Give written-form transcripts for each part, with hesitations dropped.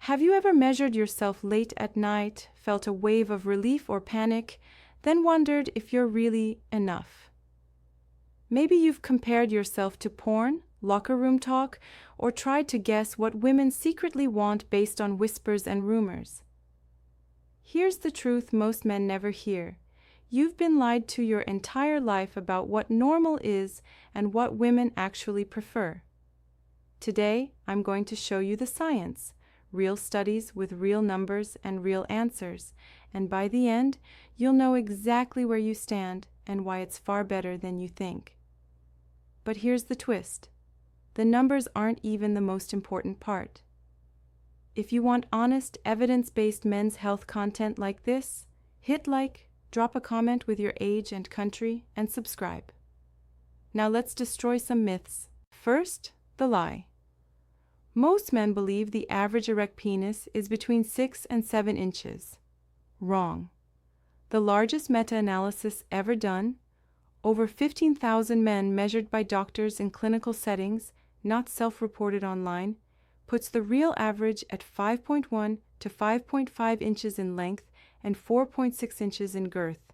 Have you ever measured yourself late at night, felt a wave of relief or panic, then wondered if you're really enough? Maybe you've compared yourself to porn, locker room talk, or tried to guess what women secretly want based on whispers and rumors. Here's the truth most men never hear. You've been lied to your entire life about what normal is and what women actually prefer. Today, I'm going to show you the science, real studies with real numbers and real answers, and by the end, you'll know exactly where you stand and why it's far better than you think. But here's the twist. The numbers aren't even the most important part. If you want honest, evidence-based men's health content like this, hit like, drop a comment with your age and country, and subscribe. Now let's destroy some myths. First, the lie. Most men believe the average erect penis is between 6 and 7 inches. Wrong. The largest meta-analysis ever done, over 15,000 men measured by doctors in clinical settings, not self-reported online, puts the real average at 5.1 to 5.5 inches in length and 4.6 inches in girth.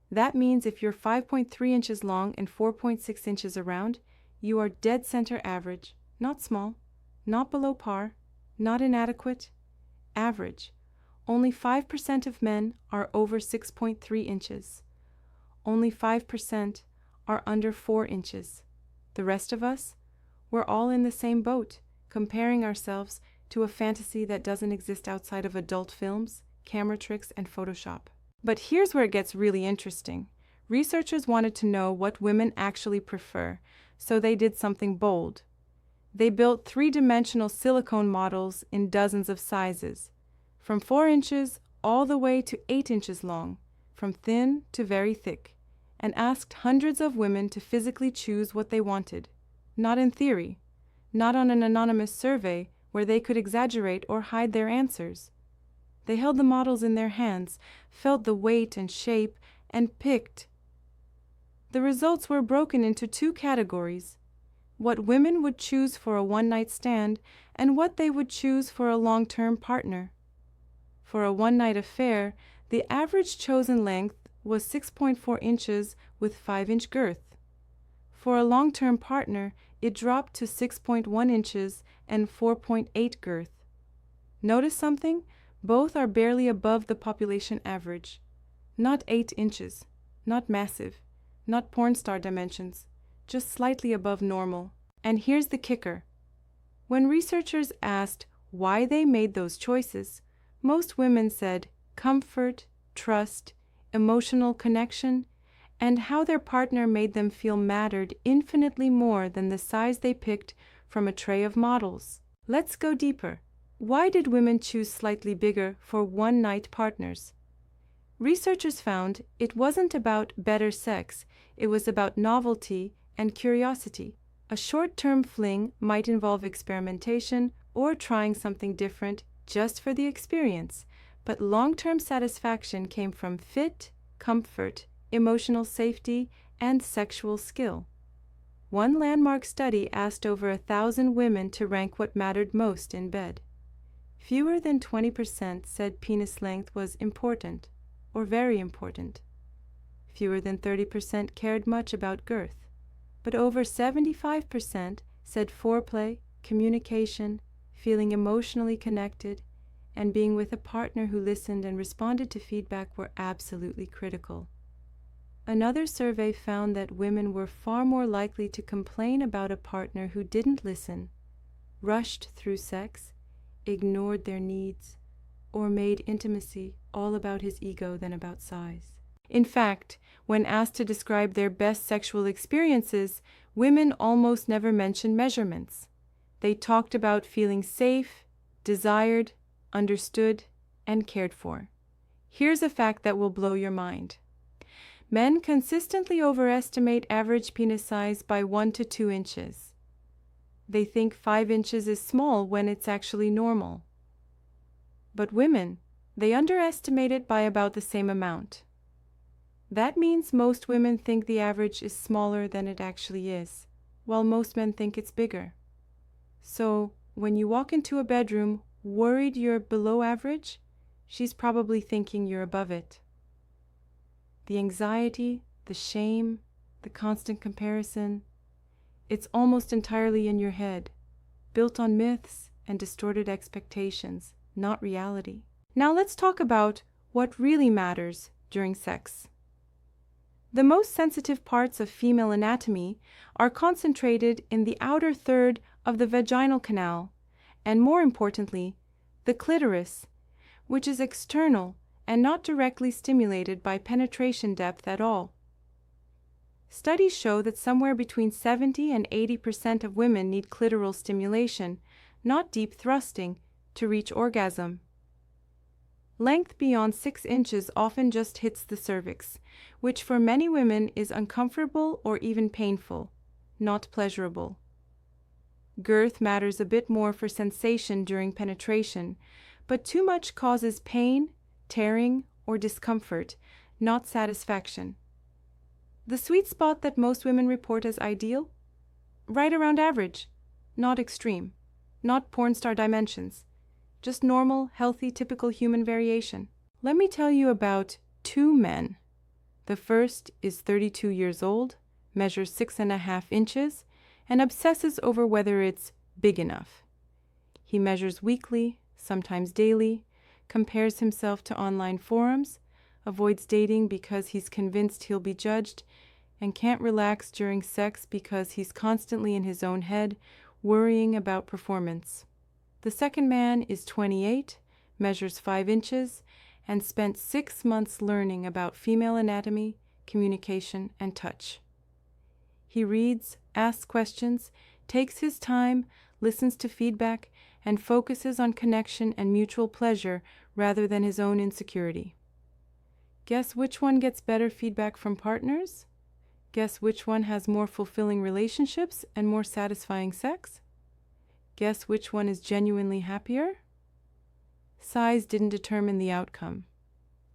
That means if you're 5.3 inches long and 4.6 inches around, you are dead center average, not small, not below par, not inadequate, average. Only 5% of men are over 6.3 inches. Only 5% are under 4 inches. The rest of us, we're all in the same boat, comparing ourselves to a fantasy that doesn't exist outside of adult films, camera tricks, and Photoshop. But here's where it gets really interesting. Researchers wanted to know what women actually prefer, so they did something bold. They built three-dimensional silicone models in dozens of sizes, from 4 inches all the way to 8 inches long, from thin to very thick, and asked hundreds of women to physically choose what they wanted. Not in theory, not on an anonymous survey where they could exaggerate or hide their answers. They held the models in their hands, felt the weight and shape, and picked. The results were broken into two categories: what women would choose for a one-night stand and what they would choose for a long-term partner. For a one-night affair, the average chosen length was 6.4 inches with 5-inch girth. For a long-term partner, it dropped to 6.1 inches and 4.8 girth. Notice something? Both are barely above the population average. Not 8 inches, not massive, not porn star dimensions, just slightly above normal. And here's the kicker. When researchers asked why they made those choices, most women said comfort, trust, emotional connection, and how their partner made them feel mattered infinitely more than the size they picked from a tray of models. Let's go deeper. Why did women choose slightly bigger for one-night partners? Researchers found it wasn't about better sex, it was about novelty and curiosity. A short-term fling might involve experimentation or trying something different just for the experience, but long-term satisfaction came from fit, comfort, emotional safety, and sexual skill. One landmark study asked over 1,000 women to rank what mattered most in bed. Fewer than 20% said penis length was important or very important. Fewer than 30% cared much about girth, but over 75% said foreplay, communication, feeling emotionally connected, and being with a partner who listened and responded to feedback were absolutely critical. Another survey found that women were far more likely to complain about a partner who didn't listen, rushed through sex, ignored their needs, or made intimacy all about his ego than about size. In fact, when asked to describe their best sexual experiences, women almost never mentioned measurements. They talked about feeling safe, desired, understood, and cared for. Here's a fact that will blow your mind. Men consistently overestimate average penis size by 1 to 2 inches. They think 5 inches is small when it's actually normal. But women, they underestimate it by about the same amount. That means most women think the average is smaller than it actually is, while most men think it's bigger. So, when you walk into a bedroom Worried you're below average? She's probably thinking you're above it. The anxiety, the shame, the constant comparison, it's almost entirely in your head, built on myths and distorted expectations, not reality. Now let's talk about what really matters during sex. The most sensitive parts of female anatomy are concentrated in the outer third of the vaginal canal, and more importantly, the clitoris, which is external and not directly stimulated by penetration depth at all. Studies show that somewhere between 70 and 80% of women need clitoral stimulation, not deep thrusting, to reach orgasm. Length beyond 6 inches often just hits the cervix, which for many women is uncomfortable or even painful, not pleasurable. Girth matters a bit more for sensation during penetration, but too much causes pain, tearing, or discomfort, not satisfaction. The sweet spot that most women report as ideal? Right around average, not extreme, not porn star dimensions, just normal, healthy, typical human variation. Let me tell you about 2 men. The first is 32 years old, measures 6.5 inches, and obsesses over whether it's big enough. He measures weekly, sometimes daily, compares himself to online forums, avoids dating because he's convinced he'll be judged, and can't relax during sex because he's constantly in his own head, worrying about performance. The second man is 28, measures 5 inches, and spent 6 months learning about female anatomy, communication, and touch. He reads, asks questions, takes his time, listens to feedback, and focuses on connection and mutual pleasure rather than his own insecurity. Guess which one gets better feedback from partners? Guess which one has more fulfilling relationships and more satisfying sex? Guess which one is genuinely happier? Size didn't determine the outcome.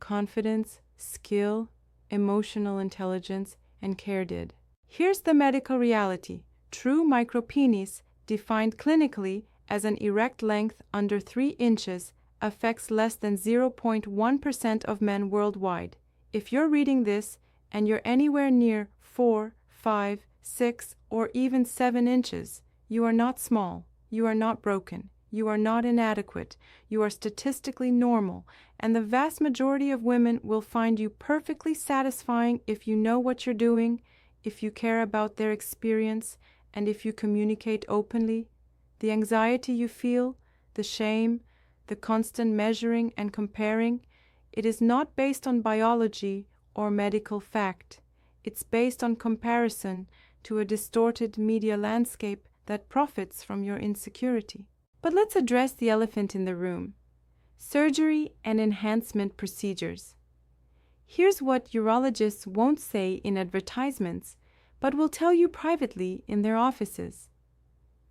Confidence, skill, emotional intelligence, and care did. Here's the medical reality. True micropenis, defined clinically as an erect length under 3 inches, affects less than 0.1% of men worldwide. If you're reading this and you're anywhere near 4, 5, 6, or even 7 inches, you are not small, you are not broken, you are not inadequate, you are statistically normal, and the vast majority of women will find you perfectly satisfying if you know what you're doing, if you care about their experience, and if you communicate openly. The anxiety you feel, the shame, the constant measuring and comparing, it is not based on biology or medical fact. It's based on comparison to a distorted media landscape that profits from your insecurity. But let's address the elephant in the room: surgery and enhancement procedures. Here's what urologists won't say in advertisements, but will tell you privately in their offices.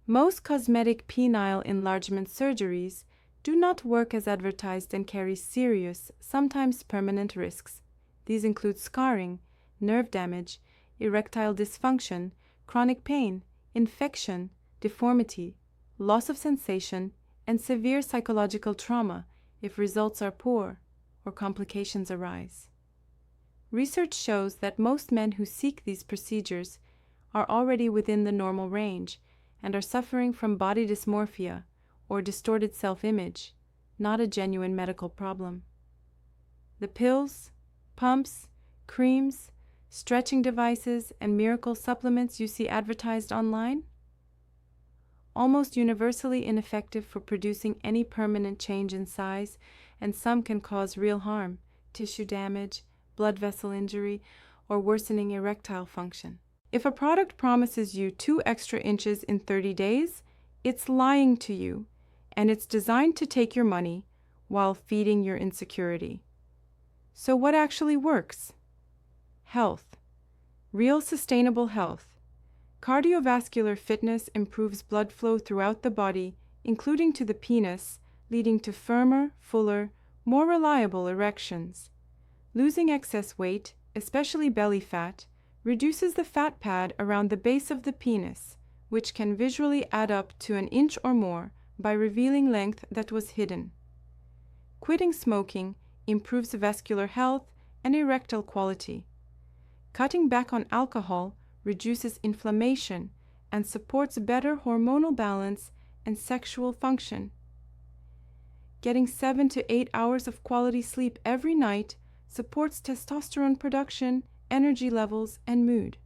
Most cosmetic penile enlargement surgeries do not work as advertised and carry serious, sometimes permanent risks. These include scarring, nerve damage, erectile dysfunction, chronic pain, infection, deformity, loss of sensation, and severe psychological trauma if results are poor or complications arise. Research shows that most men who seek these procedures are already within the normal range and are suffering from body dysmorphia or distorted self-image, not a genuine medical problem. The pills, pumps, creams, stretching devices, and miracle supplements you see advertised online? Almost universally ineffective for producing any permanent change in size, and some can cause real harm, tissue damage, blood vessel injury, or worsening erectile function. If a product promises you 2 extra inches in 30 days, it's lying to you, and it's designed to take your money while feeding your insecurity. So what actually works? Health. Real sustainable health. Cardiovascular fitness improves blood flow throughout the body, including to the penis, leading to firmer, fuller, more reliable erections. Losing excess weight, especially belly fat, reduces the fat pad around the base of the penis, which can visually add up to an inch or more, by revealing length that was hidden. Quitting smoking improves vascular health and erectile quality. Cutting back on alcohol reduces inflammation and supports better hormonal balance and sexual function. Getting 7 to 8 hours of quality sleep every night supports testosterone production, energy levels, and mood.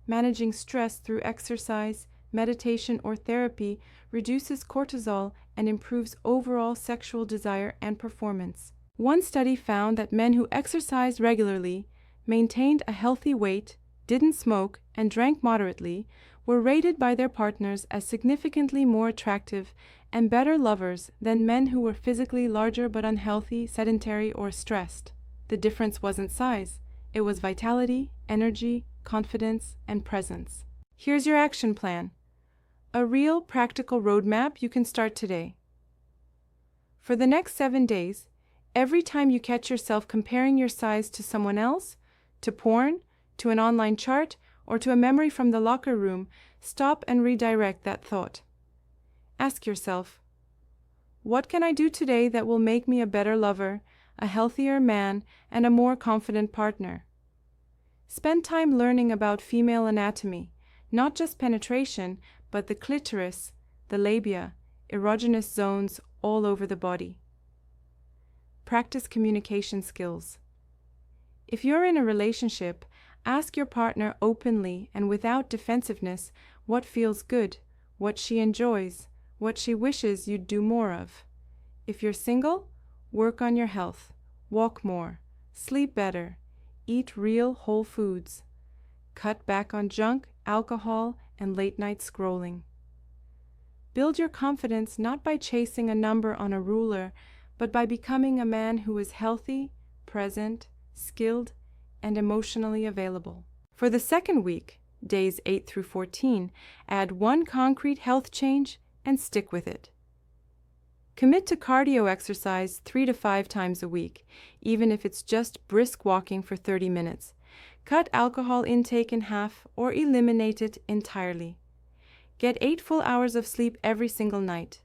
Managing stress through exercise, meditation, or therapy reduces cortisol and improves overall sexual desire and performance. One study found that men who exercised regularly, maintained a healthy weight, didn't smoke, and drank moderately were rated by their partners as significantly more attractive and better lovers than men who were physically larger but unhealthy, sedentary, or stressed. The difference wasn't size, it was vitality, energy, confidence, and presence. Here's your action plan. A real, practical roadmap you can start today. For the next 7 days, every time you catch yourself comparing your size to someone else, to porn, to an online chart, or to a memory from the locker room, stop and redirect that thought. Ask yourself, what can I do today that will make me a better lover, a healthier man, and a more confident partner? Spend time learning about female anatomy, not just penetration, but the clitoris, the labia, erogenous zones all over the body. Practice communication skills. If you're in a relationship, ask your partner openly and without defensiveness what feels good, what she enjoys, what she wishes you'd do more of. If you're single, work on your health, walk more, sleep better, eat real whole foods, cut back on junk, alcohol, and late-night scrolling. Build your confidence not by chasing a number on a ruler, but by becoming a man who is healthy, present, skilled, and emotionally available. For the second week, days 8 through 14, add one concrete health change and stick with it. Commit to cardio exercise 3 to 5 times a week, even if it's just brisk walking for 30 minutes. Cut alcohol intake in half or eliminate it entirely. Get 8 full hours of sleep every single night.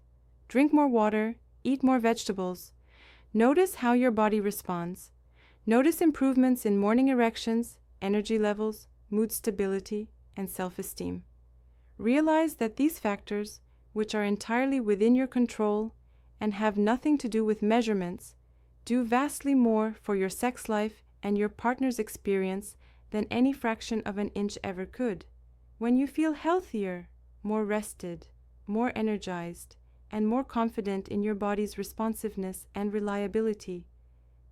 Drink more water, eat more vegetables. Notice how your body responds. Notice improvements in morning erections, energy levels, mood stability, and self-esteem. Realize that these factors, which are entirely within your control and have nothing to do with measurements, do vastly more for your sex life and your partner's experience than any fraction of an inch ever could. When you feel healthier, more rested, more energized, and more confident in your body's responsiveness and reliability,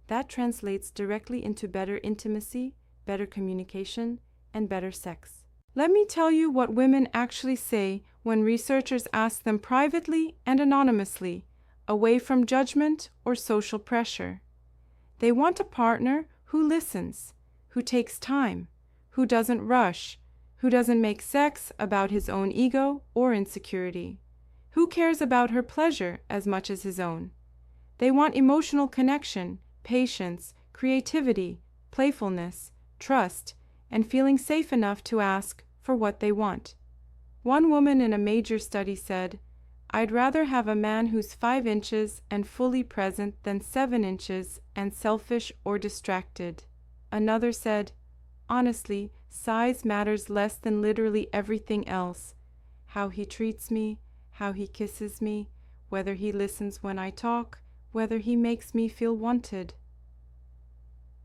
that translates directly into better intimacy, better communication, and better sex. Let me tell you what women actually say when researchers ask them privately and anonymously, away from judgment or social pressure. They want a partner who listens, who takes time, who doesn't rush, who doesn't make sex about his own ego or insecurity, who cares about her pleasure as much as his own. They want emotional connection, patience, creativity, playfulness, trust, and feeling safe enough to ask for what they want. One woman in a major study said, "I'd rather have a man who's 5 inches and fully present than 7 inches and selfish or distracted." Another said, "Honestly, size matters less than literally everything else. How he treats me, how he kisses me, whether he listens when I talk, whether he makes me feel wanted."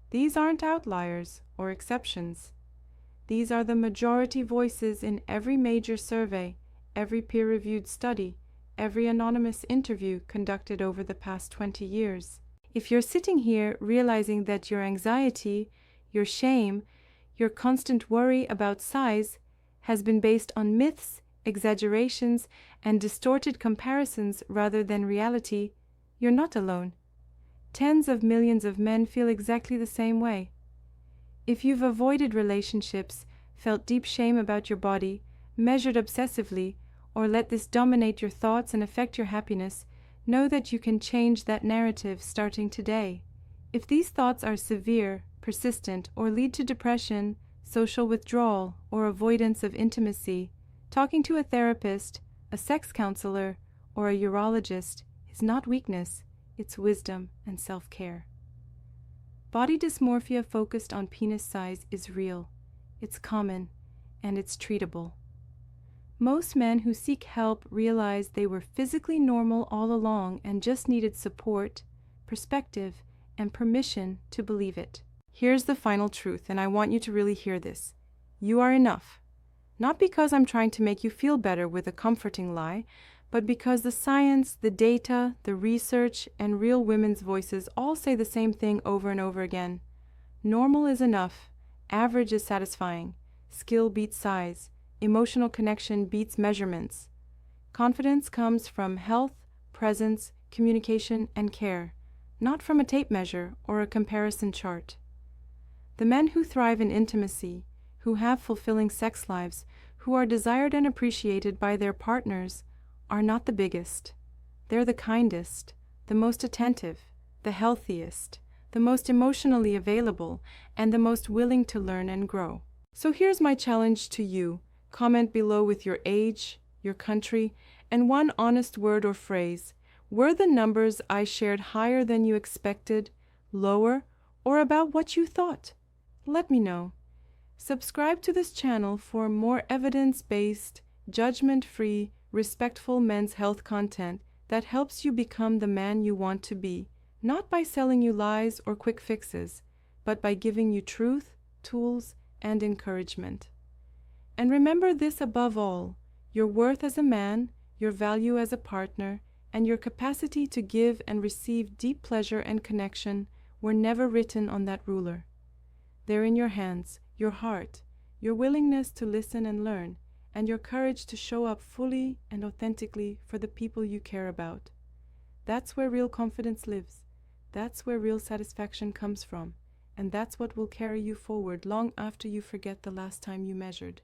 These aren't outliers or exceptions. These are the majority voices in every major survey, every peer-reviewed study, every anonymous interview conducted over the past 20 years. If you're sitting here realizing that your anxiety, your shame, your constant worry about size has been based on myths, exaggerations, and distorted comparisons rather than reality, you're not alone. Tens of millions of men feel exactly the same way. If you've avoided relationships, felt deep shame about your body, measured obsessively, or let this dominate your thoughts and affect your happiness, know that you can change that narrative starting today. If these thoughts are severe, persistent, or lead to depression, social withdrawal, or avoidance of intimacy, talking to a therapist, a sex counselor, or a urologist is not weakness, it's wisdom and self-care. Body dysmorphia focused on penis size is real, it's common, and it's treatable. Most men who seek help realize they were physically normal all along and just needed support, perspective, and permission to believe it. Here's the final truth, and I want you to really hear this. You are enough. Not because I'm trying to make you feel better with a comforting lie, but because the science, the data, the research, and real women's voices all say the same thing over and over again. Normal is enough. Average is satisfying. Skill beats size. Emotional connection beats measurements. Confidence comes from health, presence, communication, and care, not from a tape measure or a comparison chart. The men who thrive in intimacy, who have fulfilling sex lives, who are desired and appreciated by their partners, are not the biggest. They're the kindest, the most attentive, the healthiest, the most emotionally available, and the most willing to learn and grow. So here's my challenge to you. Comment below with your age, your country, and one honest word or phrase. Were the numbers I shared higher than you expected, lower, or about what you thought? Let me know. Subscribe to this channel for more evidence-based, judgment-free, respectful men's health content that helps you become the man you want to be, not by selling you lies or quick fixes, but by giving you truth, tools, and encouragement. And remember this above all, your worth as a man, your value as a partner, and your capacity to give and receive deep pleasure and connection were never written on that ruler. They're in your hands, your heart, your willingness to listen and learn, and your courage to show up fully and authentically for the people you care about. That's where real confidence lives. That's where real satisfaction comes from. And that's what will carry you forward long after you forget the last time you measured.